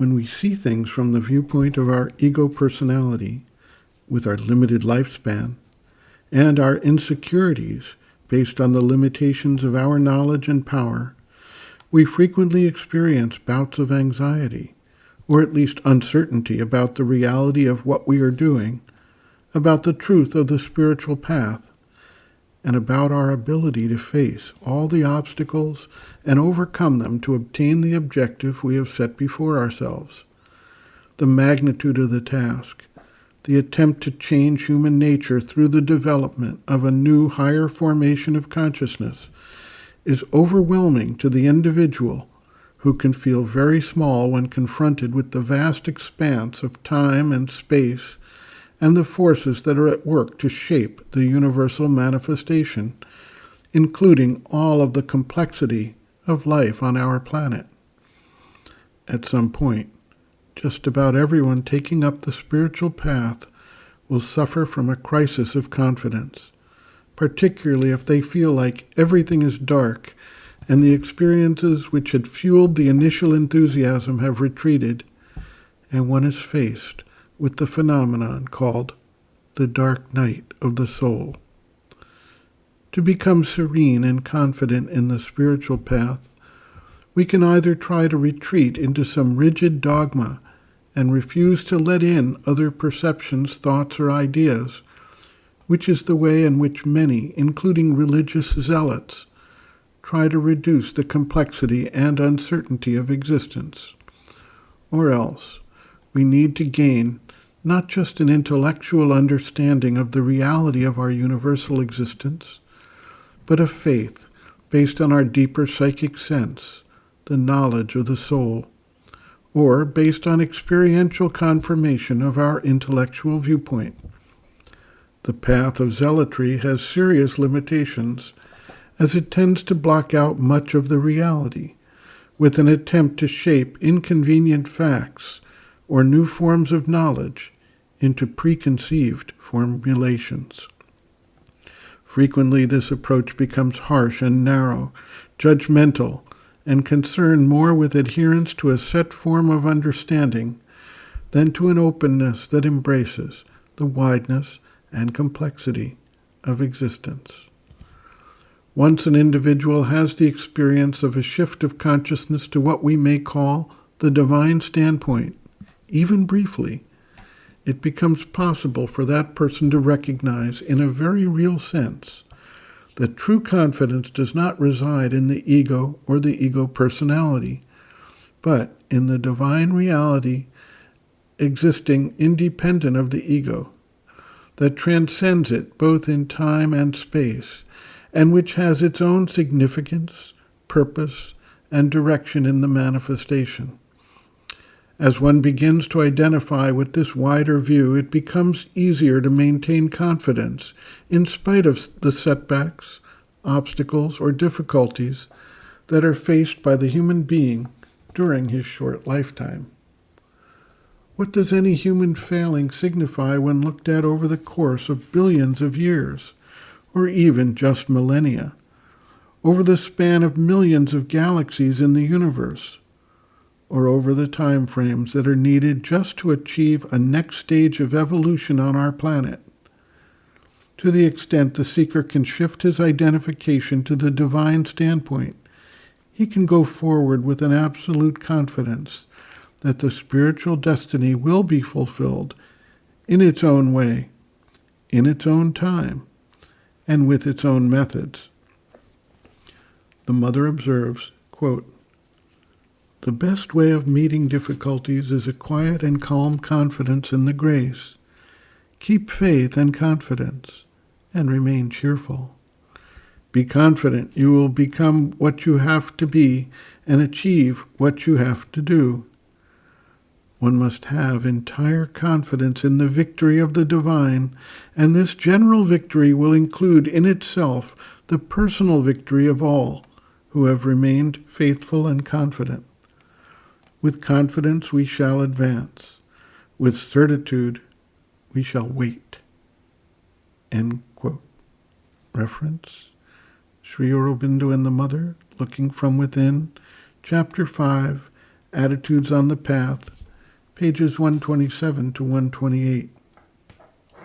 when we see things from the viewpoint of our ego personality, with our limited lifespan, and our insecurities based on the limitations of our knowledge and power, we frequently experience bouts of anxiety, or at least uncertainty about the reality of what we are doing, about the truth of the spiritual path, and about our ability to face all the obstacles and overcome them to obtain the objective we have set before ourselves. The magnitude of the task, the attempt to change human nature through the development of a new, higher formation of consciousness, is overwhelming to the individual, who can feel very small when confronted with the vast expanse of time and space and the forces that are at work to shape the universal manifestation, including all of the complexity of life on our planet. At some point, just about everyone taking up the spiritual path will suffer from a crisis of confidence, particularly if they feel like everything is dark and the experiences which had fueled the initial enthusiasm have retreated, and one is faced with the phenomenon called the dark night of the soul. To become serene and confident in the spiritual path, we can either try to retreat into some rigid dogma and refuse to let in other perceptions, thoughts, or ideas, which is the way in which many, including religious zealots, try to reduce the complexity and uncertainty of existence. Or else, we need to gain not just an intellectual understanding of the reality of our universal existence, but a faith based on our deeper psychic sense, the knowledge of the soul, or based on experiential confirmation of our intellectual viewpoint. The path of zealotry has serious limitations, as it tends to block out much of the reality, with an attempt to shape inconvenient facts or new forms of knowledge into preconceived formulations. Frequently, this approach becomes harsh and narrow, judgmental, and concerned more with adherence to a set form of understanding than to an openness that embraces the wideness and complexity of existence. Once an individual has the experience of a shift of consciousness to what we may call the divine standpoint, even briefly, it becomes possible for that person to recognize in a very real sense that true confidence does not reside in the ego or the ego personality, but in the divine reality existing independent of the ego, that transcends it both in time and space, and which has its own significance, purpose, and direction in the manifestation. As one begins to identify with this wider view, it becomes easier to maintain confidence in spite of the setbacks, obstacles, or difficulties that are faced by the human being during his short lifetime. What does any human failing signify when looked at over the course of billions of years, or even just millennia, over the span of millions of galaxies in the universe, or over the time frames that are needed just to achieve a next stage of evolution on our planet? To the extent the seeker can shift his identification to the divine standpoint, he can go forward with an absolute confidence that the spiritual destiny will be fulfilled in its own way, in its own time, and with its own methods. The mother observes, quote, "The best way of meeting difficulties is a quiet and calm confidence in the grace. Keep faith and confidence, and remain cheerful. Be confident you will become what you have to be and achieve what you have to do. One must have entire confidence in the victory of the divine, and this general victory will include in itself the personal victory of all who have remained faithful and confident. With confidence we shall advance. With certitude we shall wait." End quote. Reference: Sri Aurobindo and the Mother, Looking from Within, Chapter 5, Attitudes on the Path, pages 127 to 128.